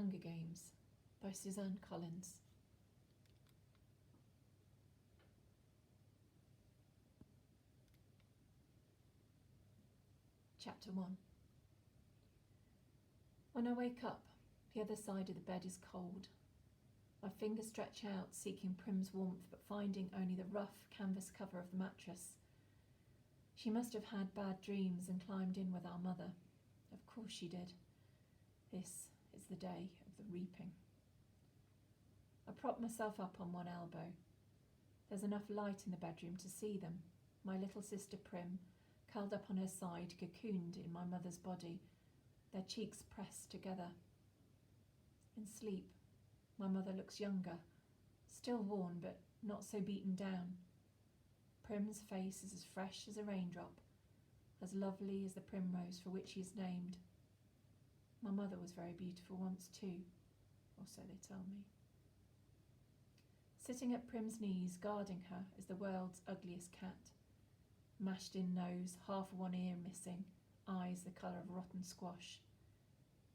Hunger Games by Suzanne Collins. Chapter 1. When I wake up, the other side of the bed is cold. My fingers stretch out, seeking Prim's warmth, but finding only the rough canvas cover of the mattress. She must have had bad dreams and climbed in with our mother. Of course she did. This is the day of the reaping. I prop myself up on one elbow. There's enough light in the bedroom to see them. My little sister Prim, curled up on her side, cocooned in my mother's body, their cheeks pressed together. In sleep, my mother looks younger, still worn but not so beaten down. Prim's face is as fresh as a raindrop, as lovely as the primrose for which he is named. My mother was very beautiful once too, or so they tell me. Sitting at Prim's knees, guarding her, is the world's ugliest cat. Mashed-in nose, half one ear missing, eyes the colour of rotten squash.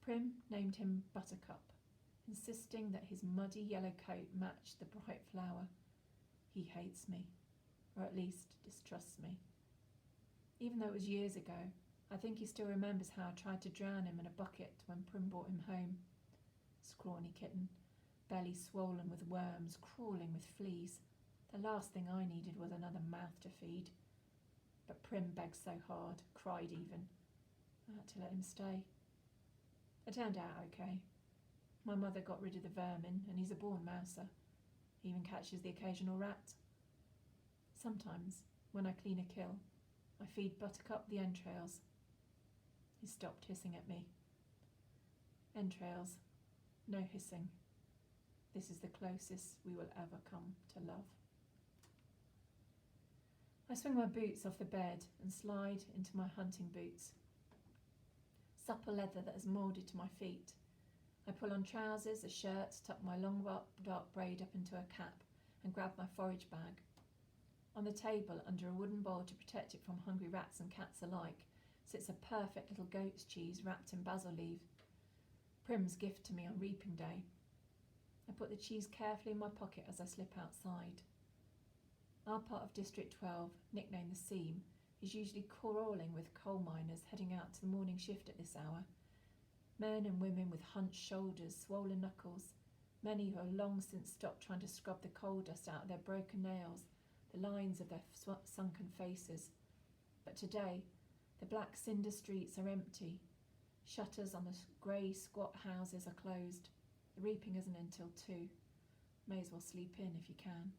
Prim named him Buttercup, insisting that his muddy yellow coat matched the bright flower. He hates me, or at least distrusts me. Even though it was years ago, I think he still remembers how I tried to drown him in a bucket when Prim brought him home. Scrawny kitten, belly swollen with worms, crawling with fleas. The last thing I needed was another mouth to feed. But Prim begged so hard, cried even. I had to let him stay. It turned out okay. My mother got rid of the vermin, and he's a born mouser. He even catches the occasional rat. Sometimes, when I clean a kill, I feed Buttercup the entrails. He stopped hissing at me. Entrails, no hissing. This is the closest we will ever come to love. I swing my boots off the bed and slide into my hunting boots. Supple leather that has moulded to my feet. I pull on trousers, a shirt, tuck my long dark braid up into a cap and grab my forage bag. On the table, under a wooden bowl to protect it from hungry rats and cats alike, sits a perfect little goat's cheese wrapped in basil leaf. Prim's gift to me on reaping day. I put the cheese carefully in my pocket as I slip outside. Our part of District 12, nicknamed the Seam, is usually crawling with coal miners heading out to the morning shift at this hour. Men and women with hunched shoulders, swollen knuckles, many who have long since stopped trying to scrub the coal dust out of their broken nails, the lines of their sunken faces. But today, the black cinder streets are empty. Shutters on the grey squat houses are closed. The reaping isn't until 2. May as well sleep in if you can.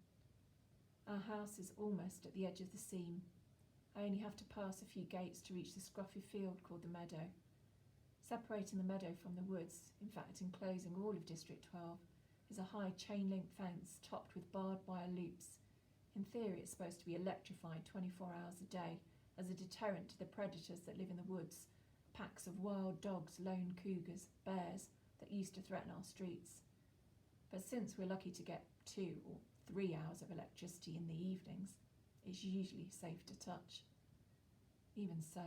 Our house is almost at the edge of the seam. I only have to pass a few gates to reach the scruffy field called the Meadow. Separating the meadow from the woods, in fact enclosing all of District 12, is a high chain-link fence topped with barbed wire loops. In theory, it's supposed to be electrified 24 hours a day as a deterrent to the predators that live in the woods, packs of wild dogs, lone cougars, bears that used to threaten our streets. But since we're lucky to get 2 or 3 hours of electricity in the evenings, it's usually safe to touch. Even so,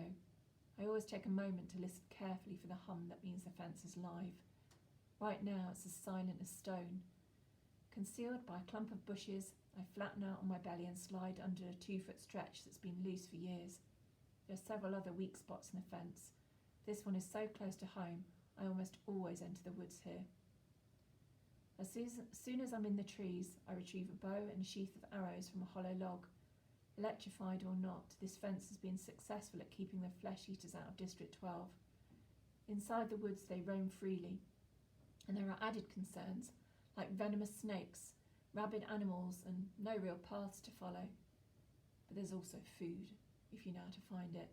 I always take a moment to listen carefully for the hum that means the fence is live. Right now it's as silent as stone. Concealed by a clump of bushes, I flatten out on my belly and slide under a 2-foot stretch that's been loose for years. There are several other weak spots in the fence. This one is so close to home, I almost always enter the woods here. As soon as I'm in the trees, I retrieve a bow and a sheath of arrows from a hollow log. Electrified or not, this fence has been successful at keeping the flesh eaters out of District 12. Inside the woods they roam freely, and there are added concerns, like venomous snakes, rabid animals, and no real paths to follow. But there's also food, if you know how to find it.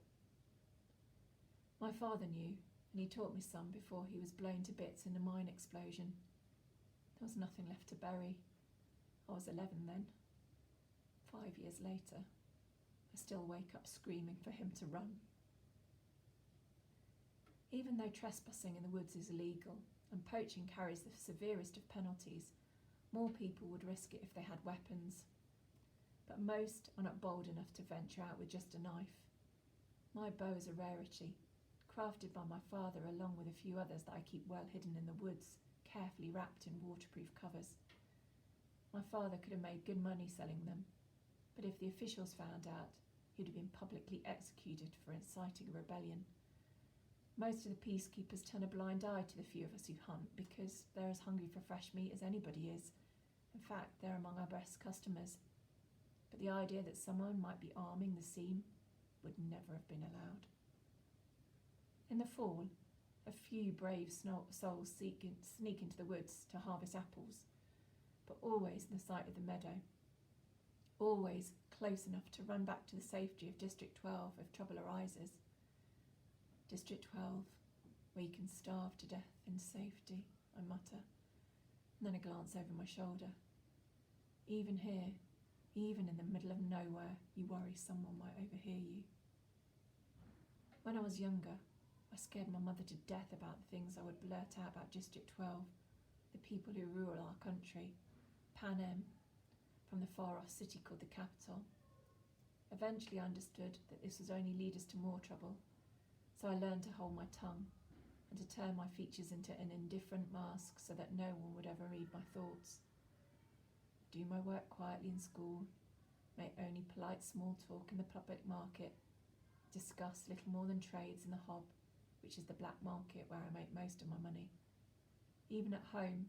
My father knew, and he taught me some before he was blown to bits in a mine explosion. There was nothing left to bury. I was 11 then. 5 years later, I still wake up screaming for him to run. Even though trespassing in the woods is illegal and poaching carries the severest of penalties, more people would risk it if they had weapons. But most are not bold enough to venture out with just a knife. My bow is a rarity, crafted by my father along with a few others that I keep well hidden in the woods, carefully wrapped in waterproof covers. My father could have made good money selling them, but if the officials found out, he'd have been publicly executed for inciting a rebellion. Most of the peacekeepers turn a blind eye to the few of us who hunt because they're as hungry for fresh meat as anybody is. In fact, they're among our best customers. But the idea that someone might be arming the seam would never have been allowed. In the fall, a few brave souls sneak into the woods to harvest apples, but always in the sight of the meadow, always close enough to run back to the safety of District 12 if trouble arises. District 12, where you can starve to death in safety, I mutter, and then I glance over my shoulder. Even here, even in the middle of nowhere, you worry someone might overhear you. When I was younger, I scared my mother to death about the things I would blurt out about District 12, the people who rule our country, Pan Am, from the far-off city called the capital. Eventually I understood that this would only lead us to more trouble, so I learned to hold my tongue and to turn my features into an indifferent mask so that no one would ever read my thoughts. Do my work quietly in school, make only polite small talk in the public market, discuss little more than trades in the hob, which is the black market where I make most of my money. Even at home,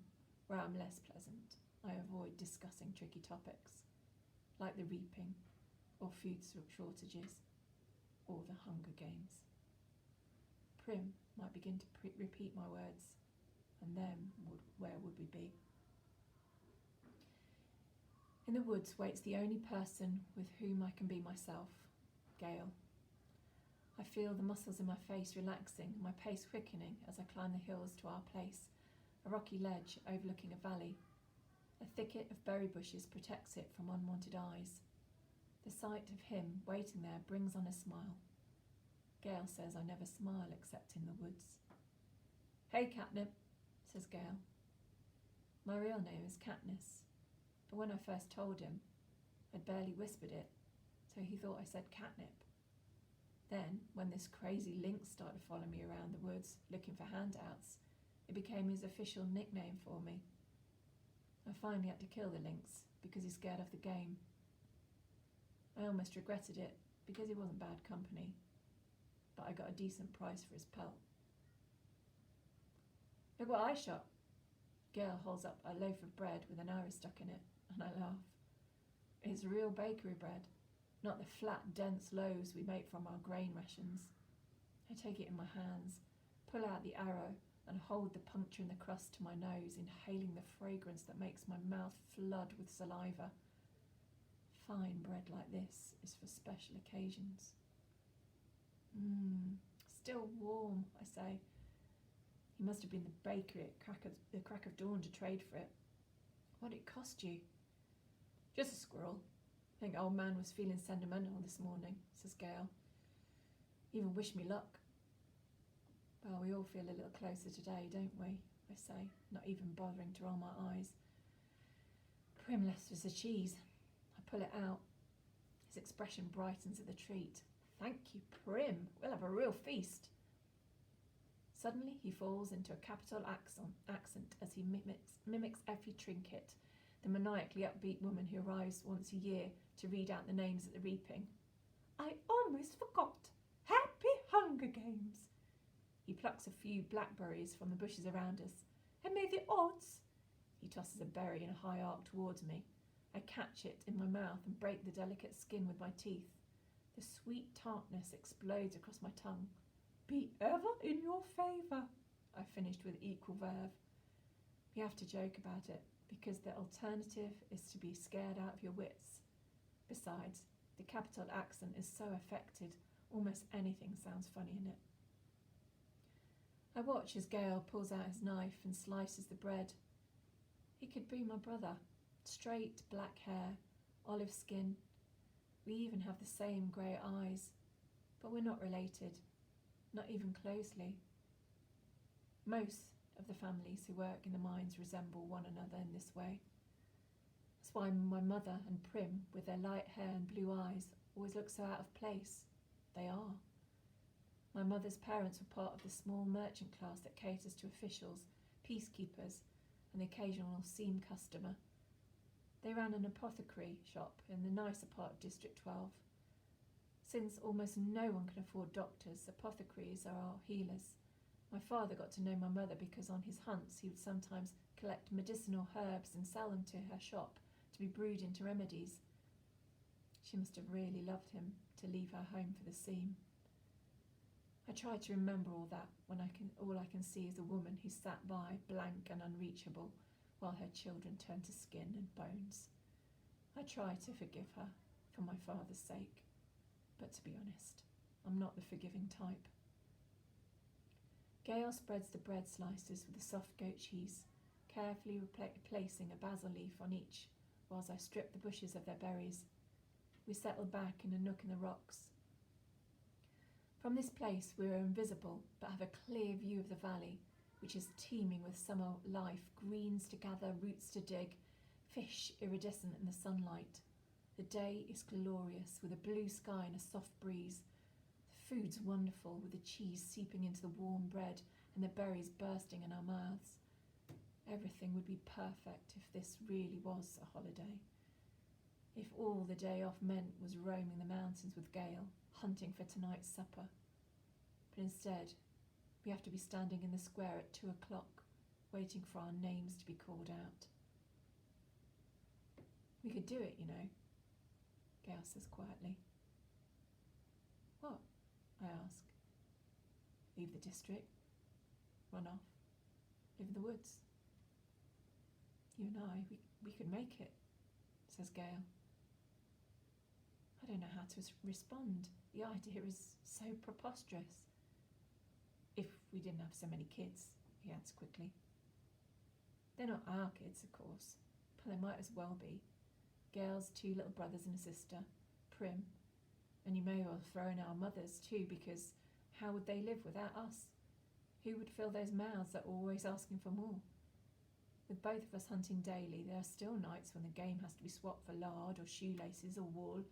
where I'm less pleasant, I avoid discussing tricky topics, like the reaping, or food shortages, or the Hunger Games. Prim might begin to repeat my words, and then where would we be? In the woods waits the only person with whom I can be myself, Gail. I feel the muscles in my face relaxing, my pace quickening as I climb the hills to our place, a rocky ledge overlooking a valley. A thicket of berry bushes protects it from unwanted eyes. The sight of him waiting there brings on a smile. Gail says I never smile except in the woods. "Hey, Catnip," says Gail. My real name is Katniss, but when I first told him, I'd barely whispered it, so he thought I said catnip. Then, when this crazy lynx started following me around the woods, looking for handouts, it became his official nickname for me. I finally had to kill the lynx because he scared off the game. I almost regretted it because he wasn't bad company, but I got a decent price for his pelt. "Look what I shot." Gail holds up a loaf of bread with an arrow stuck in it, and I laugh. It's real bakery bread, not the flat, dense loaves we make from our grain rations. I take it in my hands, pull out the arrow, and hold the puncture in the crust to my nose, inhaling the fragrance that makes my mouth flood with saliva. Fine bread like this is for special occasions. Still warm, I say. He must have been the bakery at the crack of dawn to trade for it. What'd it cost you? "Just a squirrel. I think old man was feeling sentimental this morning," says Gail. "Even wish me luck." "Well, we all feel a little closer today, don't we?" I say, not even bothering to roll my eyes. Prim left us a cheese. I pull it out. His expression brightens at the treat. "Thank you, Prim. We'll have a real feast." Suddenly he falls into a capital accent as he mimics every trinket, the maniacally upbeat woman who arrives once a year to read out the names at the reaping. "I almost forgot. Happy Hunger Games." He plucks a few blackberries from the bushes around us. "And may the odds—" He tosses a berry in a high arc towards me. I catch it in my mouth and break the delicate skin with my teeth. The sweet tartness explodes across my tongue. "Be ever in your favour," I finished with equal verve. We have to joke about it, because the alternative is to be scared out of your wits. Besides, the capital accent is so affected, almost anything sounds funny in it. I watch as Gail pulls out his knife and slices the bread. He could be my brother. Straight black hair, olive skin. We even have the same grey eyes, but we're not related, not even closely. Most of the families who work in the mines resemble one another in this way. That's why my mother and Prim, with their light hair and blue eyes, always look so out of place. They are. My mother's parents were part of the small merchant class that caters to officials, peacekeepers, and the occasional seam customer. They ran an apothecary shop in the nicer part of District 12. Since almost no one can afford doctors, apothecaries are our healers. My father got to know my mother because on his hunts he would sometimes collect medicinal herbs and sell them to her shop to be brewed into remedies. She must have really loved him to leave her home for the seam. I try to remember all that when all I can see is a woman who sat by, blank and unreachable, while her children turned to skin and bones. I try to forgive her for my father's sake, but to be honest, I'm not the forgiving type. Gail spreads the bread slices with the soft goat cheese, carefully placing a basil leaf on each, whilst I strip the bushes of their berries. We settle back in a nook in the rocks. From this place we are invisible, but have a clear view of the valley, which is teeming with summer life, greens to gather, roots to dig, fish iridescent in the sunlight. The day is glorious, with a blue sky and a soft breeze. The food's wonderful, with the cheese seeping into the warm bread and the berries bursting in our mouths. Everything would be perfect if this really was a holiday. If all the day off meant was roaming the mountains with Gail, hunting for tonight's supper. But instead, we have to be standing in the square at 2 o'clock, waiting for our names to be called out. We could do it, you know, Gail says quietly. What? I ask. Leave the district, run off, live in the woods. You and I, we could make it, says Gail. I don't know how to respond. The idea is so preposterous. If we didn't have so many kids, he adds quickly. They're not our kids, of course, but they might as well be. Gail's 2 little brothers and a sister, Prim, and you may well throw in our mothers too, because how would they live without us? Who would fill those mouths that are always asking for more? With both of us hunting daily, there are still nights when the game has to be swapped for lard or shoelaces or wool,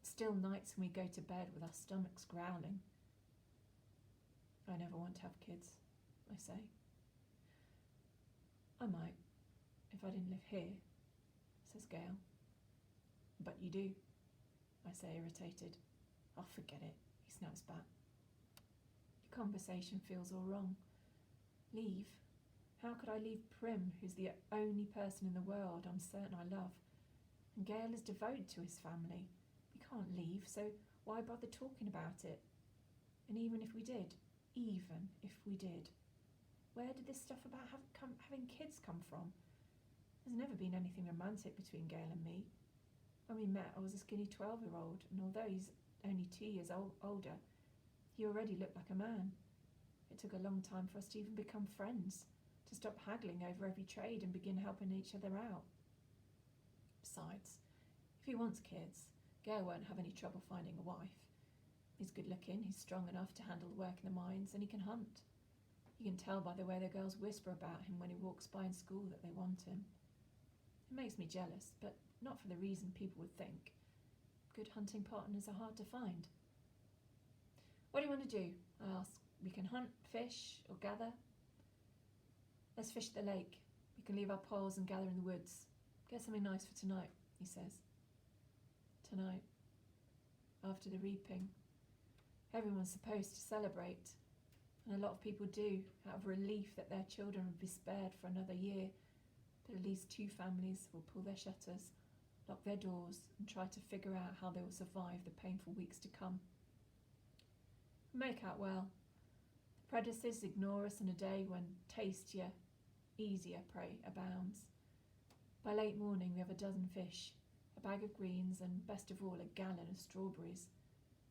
still nights when we go to bed with our stomachs growling. I never want to have kids, I say. I might, if I didn't live here, says Gail. But you do, I say, irritated. Oh, forget it, he snaps back. Your conversation feels all wrong. Leave? How could I leave Prim, who's the only person in the world I'm certain I love? And Gail is devoted to his family. We can't leave, so why bother talking about it? And even if we did, where did this stuff about having kids come from? There's never been anything romantic between Gail and me. When we met, I was a skinny 12-year-old, and although he's only 2 years older, he already looked like a man. It took a long time for us to even become friends, to stop haggling over every trade and begin helping each other out. Besides, if he wants kids, Gail won't have any trouble finding a wife. He's good looking, he's strong enough to handle the work in the mines, and he can hunt. You can tell by the way the girls whisper about him when he walks by in school that they want him. It makes me jealous, but not for the reason people would think. Good hunting partners are hard to find. What do you want to do? I ask. We can hunt, fish, or gather. Let's fish the lake. We can leave our poles and gather in the woods. Get something nice for tonight, he says. Tonight, after the reaping. Everyone's supposed to celebrate, and a lot of people do, out of relief that their children would be spared for another year. But at least 2 families will pull their shutters, lock their doors, and try to figure out how they will survive the painful weeks to come. We make out well. The predators ignore us in a day when tastier, easier prey abounds. By late morning we have a dozen fish, a bag of greens, and best of all, a gallon of strawberries.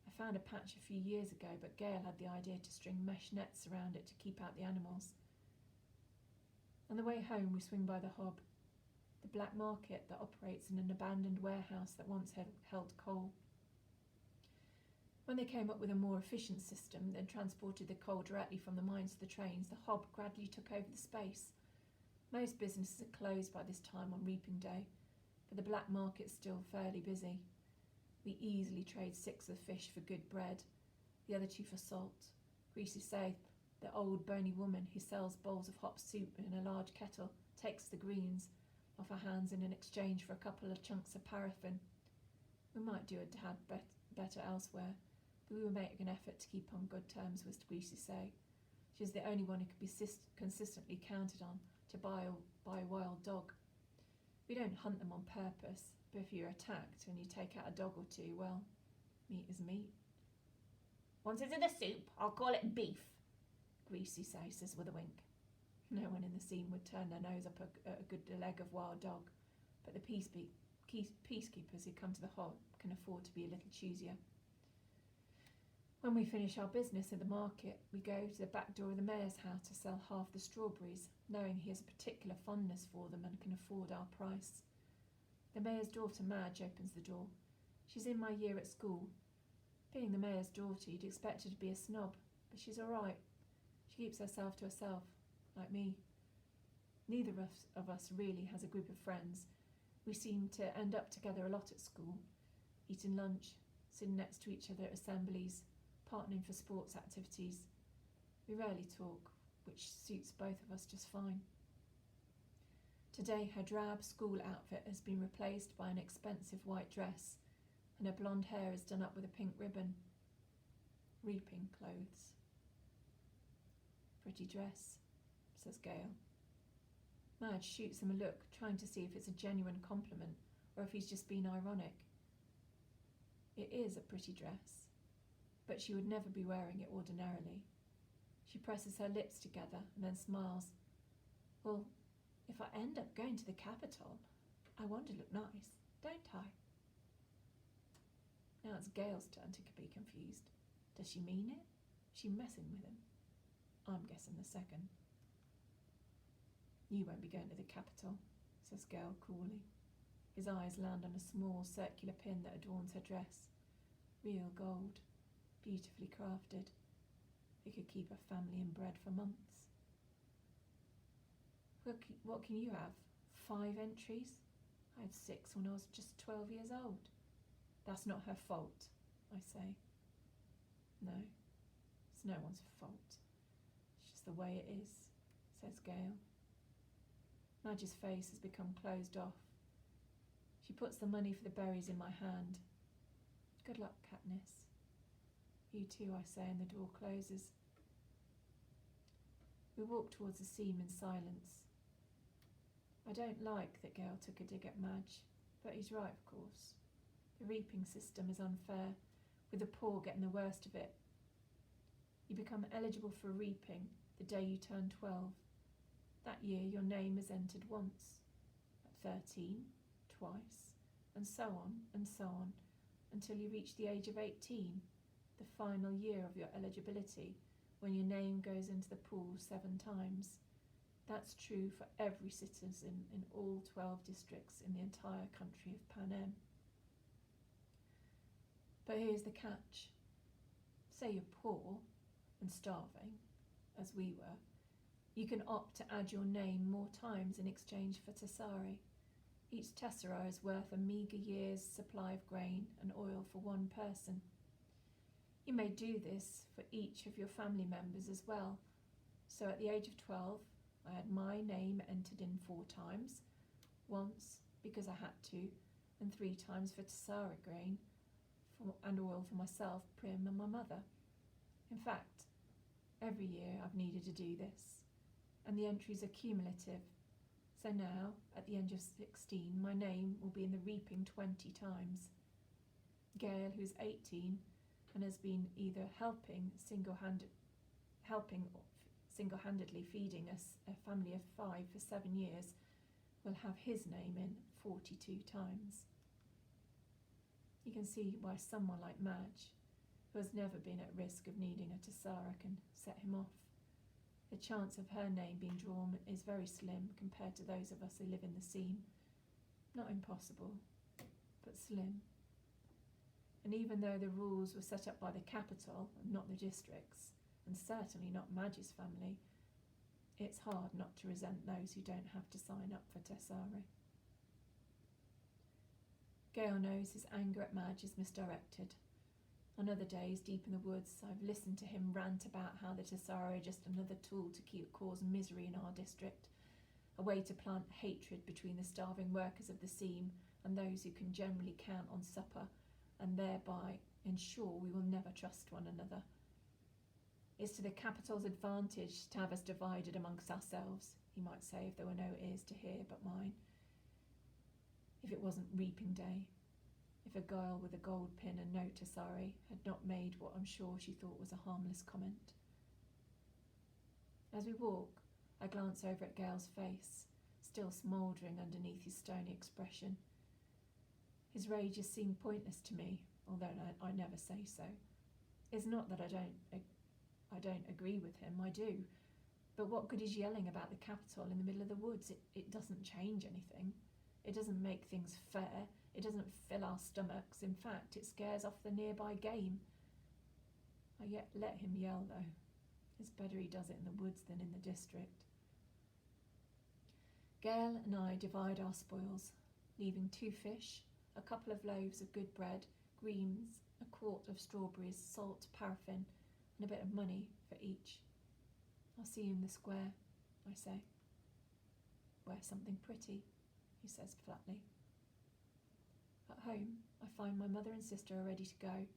I found a patch a few years ago, but Gail had the idea to string mesh nets around it to keep out the animals. On the way home, we swing by the Hob, the black market that operates in an abandoned warehouse that once held coal. When they came up with a more efficient system that transported the coal directly from the mines to the trains, the Hob gradually took over the space. Most businesses are closed by this time on reaping day, but the black market's still fairly busy. We easily trade 6 of the fish for good bread, the other 2 for salt. Greasy say The old bony woman who sells bowls of hot soup in a large kettle takes the greens off her hands in exchange for a couple of chunks of paraffin. We might do a tad better elsewhere, but we will make an effort to keep on good terms with Greasy say. She's the only one who could be consistently counted on to buy a wild dog. We don't hunt them on purpose, but if you're attacked and you take out a dog or two, well, meat is meat. Once it's in the soup, I'll call it beef, Greasy says with a wink. No one in the scene would turn their nose up at a good leg of wild dog, but the peacekeepers who come to the hall can afford to be a little choosier. When we finish our business at the market, we go to the back door of the mayor's house to sell half the strawberries, knowing he has a particular fondness for them and can afford our price. The mayor's daughter, Madge, opens the door. She's in my year at school. Being the mayor's daughter, you'd expect her to be a snob, but she's all right. She keeps herself to herself, like me. Neither of us really has a group of friends. We seem to end up together a lot at school, eating lunch, sitting next to each other at assemblies, partnering for sports activities. We rarely talk, which suits both of us just fine. Today her drab school outfit has been replaced by an expensive white dress, and her blonde hair is done up with a pink ribbon. Reaping clothes. Pretty dress, says Gail. Madge shoots him a look, trying to see if it's a genuine compliment or if he's just been ironic. It is a pretty dress, but she would never be wearing it ordinarily. She presses her lips together and then smiles. Well, if I end up going to the Capitol, I want to look nice, don't I? Now it's Gail's turn to be confused. Does she mean it? Is she messing with him? I'm guessing the second. You won't be going to the Capitol, says Gail coolly. His eyes land on a small circular pin that adorns her dress. Real gold, beautifully crafted. It could keep a family in bread for months. What can you have? 5 entries? I had 6 when I was just 12 years old. That's not her fault, I say. No, it's no one's fault. It's just the way it is, says Gail. Madge's face has become closed off. She puts the money for the berries in my hand. Good luck, Katniss. You too, I say, and the door closes. We walk towards the seam in silence. I don't like that Gail took a dig at Madge, but he's right, of course. The reaping system is unfair, with the poor getting the worst of it. You become eligible for reaping the day you turn 12. That year your name is entered once, at 13, twice, and so on, until you reach the age of 18, the final year of your eligibility, when your name goes into the pool 7 times. That's true for every citizen in all 12 districts in the entire country of Panem. But here's the catch. Say you're poor and starving, as we were. You can opt to add your name more times in exchange for tessari. Each tessera is worth a meagre year's supply of grain and oil for one person. You may do this for each of your family members as well. So at the age of 12, I had my name entered in 4 times, once because I had to, and 3 times for tessera grain and oil for myself, Prim, and my mother. In fact, every year I've needed to do this, and the entries are cumulative. So now, at the age of 16, my name will be in the reaping 20 times. Gail, who's 18 and has been either helping single-handedly feeding us a family of 5 for 7 years, will have his name in 42 times. You can see why someone like Madge, who has never been at risk of needing a tessera, can set him off. The chance of her name being drawn is very slim compared to those of us who live in the seam. Not impossible, but slim. And even though the rules were set up by the Capitol and not the districts, and certainly not Madge's family, it's hard not to resent those who don't have to sign up for tessari. Gail knows his anger at Madge is misdirected. On other days, deep in the woods, I've listened to him rant about how the Tesaro are just another tool to cause misery in our district, a way to plant hatred between the starving workers of the seam and those who can generally count on supper, and thereby ensure we will never trust one another. It's to the capital's advantage to have us divided amongst ourselves, he might say if there were no ears to hear but mine. If it wasn't reaping day, if a girl with a gold pin and no Tesari had not made what I'm sure she thought was a harmless comment. As we walk, I glance over at Gail's face, still smouldering underneath his stony expression. His rages seem pointless to me, although I never say so. It's not that I don't agree with him, I do. But what good is yelling about the capital in the middle of the woods? It doesn't change anything. It doesn't make things fair. It doesn't fill our stomachs. In fact, it scares off the nearby game. I yet let him yell, though. It's better he does it in the woods than in the district. Gail and I divide our spoils, leaving 2 fish, a couple of loaves of good bread, greens, a quart of strawberries, salt, paraffin, and a bit of money for each. I'll see you in the square, I say. Wear something pretty, he says flatly. At home, I find my mother and sister are ready to go.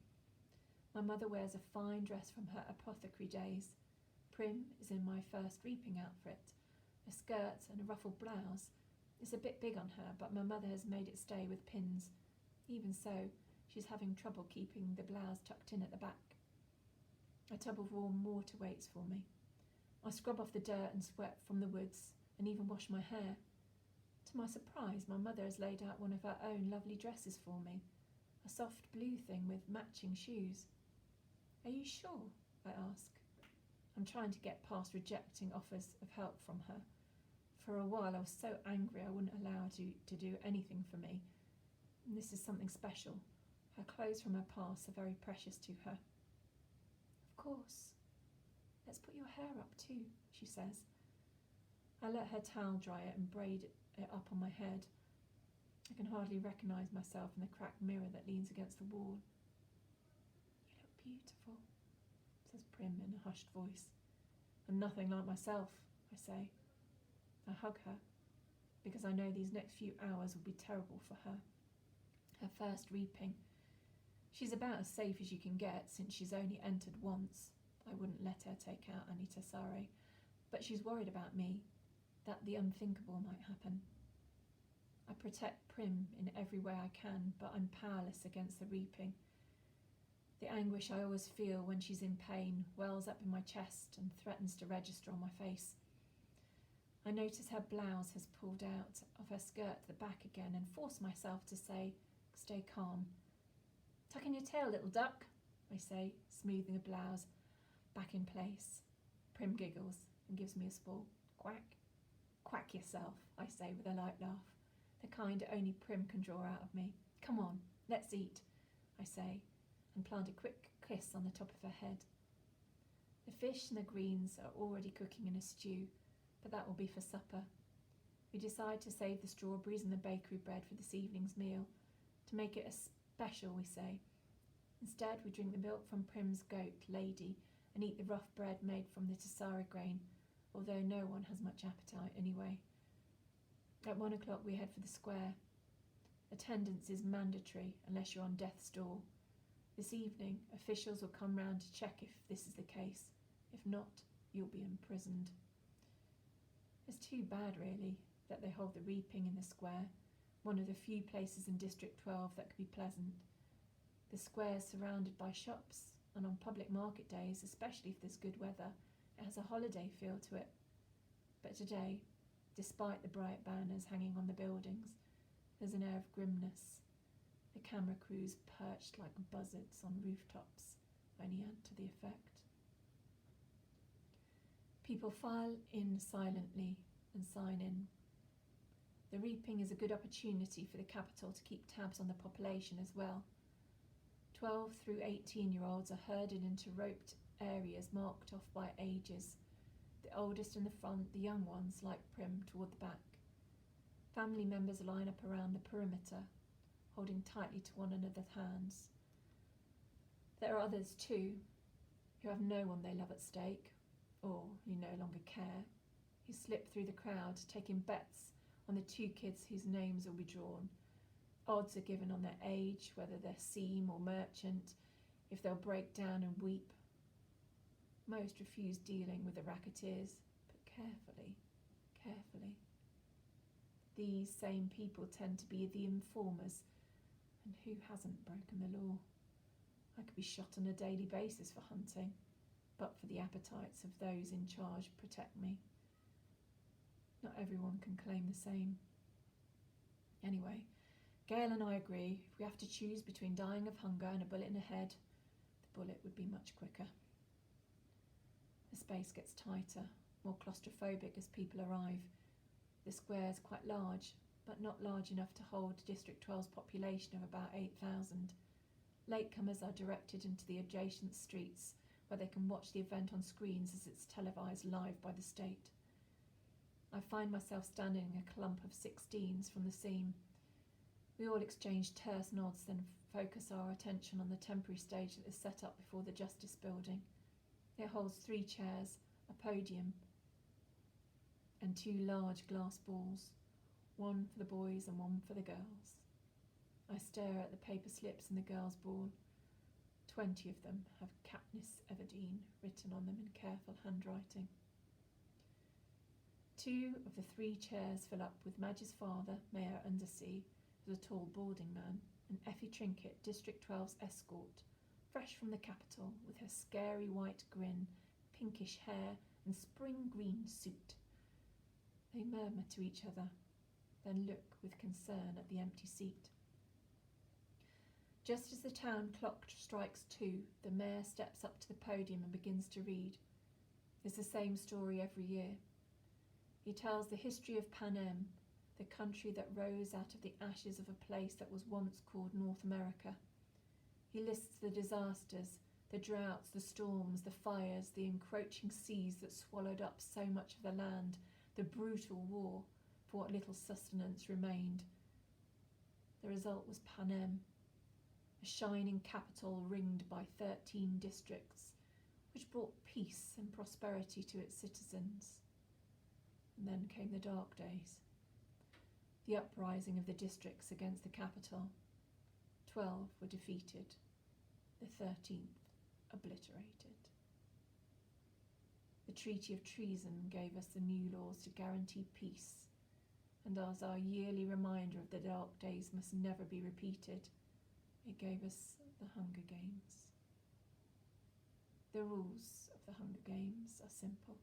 My mother wears a fine dress from her apothecary days. Prim is in my first reaping outfit, a skirt and a ruffled blouse. It's a bit big on her, but my mother has made it stay with pins. Even so, she's having trouble keeping the blouse tucked in at the back. A tub of warm water waits for me. I scrub off the dirt and sweat from the woods and even wash my hair. To my surprise, my mother has laid out one of her own lovely dresses for me, a soft blue thing with matching shoes. Are you sure? I ask. I'm trying to get past rejecting offers of help from her. For a while I was so angry I wouldn't allow her to do anything for me. And this is something special. Her clothes from her past are very precious to her. Of course. Let's put your hair up too, she says. I let her towel dry it and braid it up on my head. I can hardly recognise myself in the cracked mirror that leans against the wall. You look beautiful, says Prim in a hushed voice. I'm nothing like myself, I say. I hug her, because I know these next few hours will be terrible for her. Her first reaping. She's about as safe as you can get since she's only entered once. I wouldn't let her take out any Tesari, but she's worried about me, that the unthinkable might happen. I protect Prim in every way I can, but I'm powerless against the reaping. The anguish I always feel when she's in pain wells up in my chest and threatens to register on my face. I notice her blouse has pulled out of her skirt to the back again and force myself to say, stay calm. Tuck in your tail, little duck, I say, smoothing a blouse back in place. Prim giggles and gives me a small quack. Quack yourself, I say with a light laugh, the kind only Prim can draw out of me. Come on, let's eat, I say, and plant a quick kiss on the top of her head. The fish and the greens are already cooking in a stew, but that will be for supper. We decide to save the strawberries and the bakery bread for this evening's meal, to make it a special, we say. Instead, we drink the milk from Prim's goat, Lady, and eat the rough bread made from the Tesari grain, although no one has much appetite anyway. At 1 o'clock we head for the square. Attendance is mandatory unless you're on death's door. This evening, officials will come round to check if this is the case. If not, you'll be imprisoned. It's too bad, really, that they hold the reaping in the square, one of the few places in District 12 that could be pleasant. The square is surrounded by shops, and on public market days, especially if there's good weather, it has a holiday feel to it. But today, despite the bright banners hanging on the buildings, there's an air of grimness. The camera crews perched like buzzards on rooftops only add to the effect. People file in silently and sign in. The reaping is a good opportunity for the capital to keep tabs on the population as well. 12 through 18-year-olds are herded into roped areas marked off by ages. The oldest in the front, the young ones, like Prim, toward the back. Family members line up around the perimeter, holding tightly to one another's hands. There are others too, who have no one they love at stake, or who no longer care, who slip through the crowd, taking bets on the 2 kids whose names will be drawn. Odds are given on their age, whether they're seam or merchant, if they'll break down and weep. Most refuse dealing with the racketeers, but carefully, carefully. These same people tend to be the informers, and who hasn't broken the law? I could be shot on a daily basis for hunting, but for the appetites of those in charge protect me. Not everyone can claim the same. Anyway, Gail and I agree, if we have to choose between dying of hunger and a bullet in the head, the bullet would be much quicker. The space gets tighter, more claustrophobic as people arrive. The square is quite large, but not large enough to hold District 12's population of about 8,000. Latecomers are directed into the adjacent streets, where they can watch the event on screens as it's televised live by the state. I find myself standing in a clump of 16s from the scene. We all exchange terse nods, then focus our attention on the temporary stage that is set up before the Justice Building. It holds 3 chairs, a podium, and 2 large glass balls, one for the boys and one for the girls. I stare at the paper slips in the girls' ball. 20 of them have Katniss Everdeen written on them in careful handwriting. 2 of the 3 chairs fill up with Madge's father, Mayor Undersea, who's a tall balding man, and Effie Trinket, District 12's escort, fresh from the capital with her scary white grin, pinkish hair and spring green suit. They murmur to each other, then look with concern at the empty seat. Just as the town clock strikes 2, the mayor steps up to the podium and begins to read. It's the same story every year. He tells the history of Panem, the country that rose out of the ashes of a place that was once called North America. He lists the disasters, the droughts, the storms, the fires, the encroaching seas that swallowed up so much of the land, the brutal war for what little sustenance remained. The result was Panem, a shining capital ringed by 13 districts, which brought peace and prosperity to its citizens. And then came the dark days, the uprising of the districts against the capital. 12 were defeated, the 13th obliterated. The Treaty of Treason gave us the new laws to guarantee peace, and as our yearly reminder of the dark days must never be repeated, it gave us the Hunger Games. The rules of the Hunger Games are simple.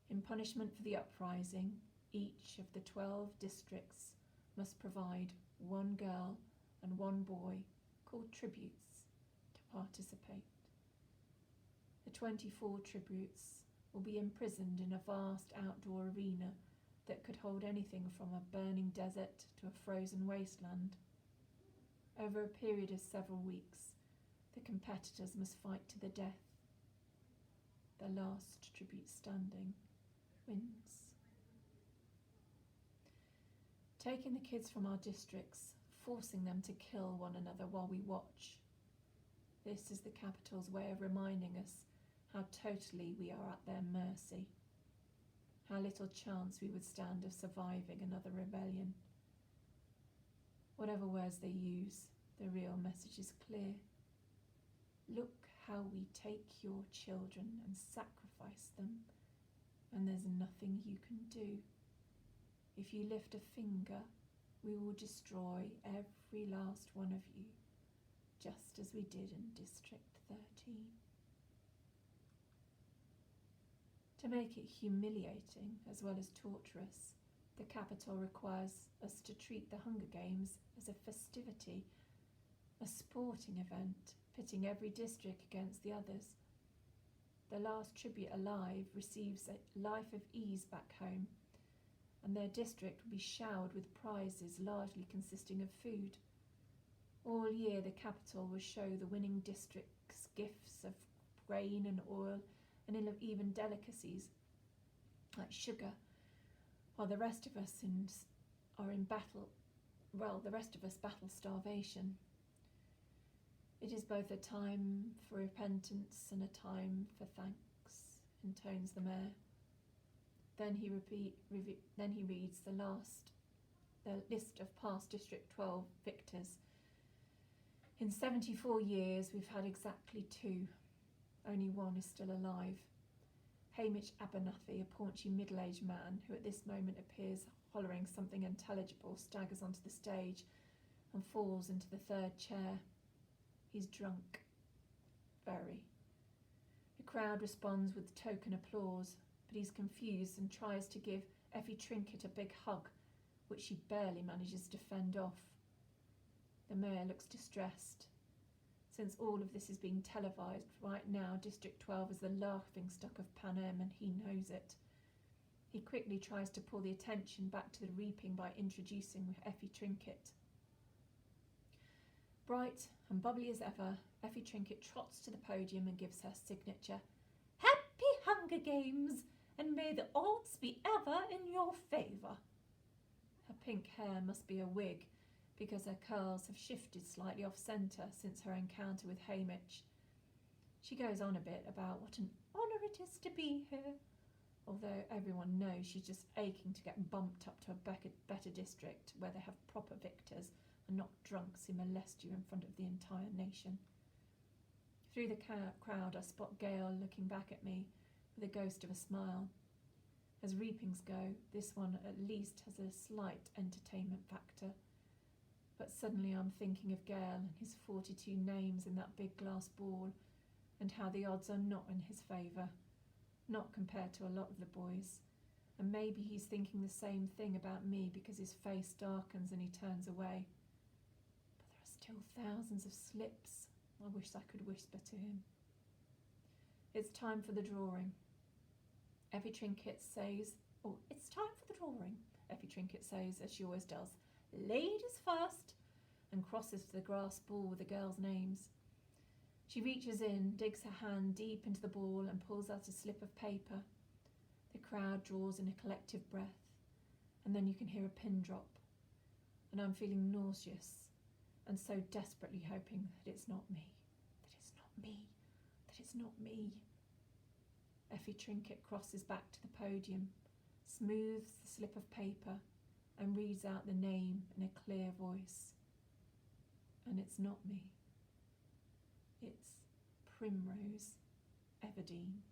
In punishment for the uprising, each of the 12 districts must provide 1 girl and 1 boy, called tributes, to participate. The 24 tributes will be imprisoned in a vast outdoor arena that could hold anything from a burning desert to a frozen wasteland. Over a period of several weeks, the competitors must fight to the death. The last tribute standing wins. Taking the kids from our districts, forcing them to kill one another while we watch. This is the capital's way of reminding us how totally we are at their mercy, how little chance we would stand of surviving another rebellion. Whatever words they use, the real message is clear. Look how we take your children and sacrifice them, and there's nothing you can do. If you lift a finger, we will destroy every last one of you, just as we did in District 13. To make it humiliating as well as torturous, the capital requires us to treat the Hunger Games as a festivity, a sporting event, pitting every district against the others. The last tribute alive receives a life of ease back home, and their district will be showered with prizes largely consisting of food. All year the capital will show the winning districts gifts of grain and oil and even delicacies like sugar, while the rest of us battle starvation. It is both a time for repentance and a time for thanks, intones the mayor. Then he reads the list of past District 12 victors. In 74 years, we've had exactly 2. Only one is still alive. Haymitch Abernathy, a paunchy middle-aged man who at this moment appears hollering something unintelligible, staggers onto the stage and falls into the 3rd chair. He's drunk. Very. The crowd responds with token applause, but he's confused and tries to give Effie Trinket a big hug, which she barely manages to fend off. The mayor looks distressed. Since all of this is being televised, right now District 12 is the laughingstock of Pan Am, and he knows it. He quickly tries to pull the attention back to the reaping by introducing Effie Trinket. Bright and bubbly as ever, Effie Trinket trots to the podium and gives her signature. Happy Hunger Games, and may the odds be ever in your favour. Her pink hair must be a wig, because her curls have shifted slightly off-centre since her encounter with Haymitch. She goes on a bit about what an honour it is to be here, although everyone knows she's just aching to get bumped up to a better district where they have proper victors and not drunks who molest you in front of the entire nation. Through the crowd I spot Gail looking back at me with a ghost of a smile. As reapings go, this one at least has a slight entertainment factor. But suddenly I'm thinking of Gail and his 42 names in that big glass ball, and how the odds are not in his favour, not compared to a lot of the boys. And maybe he's thinking the same thing about me because his face darkens and he turns away. But there are still thousands of slips. I wish I could whisper to him. It's time for the drawing. Effie Trinket says, it's time for the drawing, Effie Trinket says, as she always does. Ladies first, and crosses to the grass ball with the girls' names. She reaches in, digs her hand deep into the ball and pulls out a slip of paper. The crowd draws in a collective breath, and then you can hear a pin drop. And I'm feeling nauseous, and so desperately hoping that it's not me, that it's not me, that it's not me. Effie Trinket crosses back to the podium, smooths the slip of paper, and reads out the name in a clear voice. And it's not me. It's Primrose Everdeen.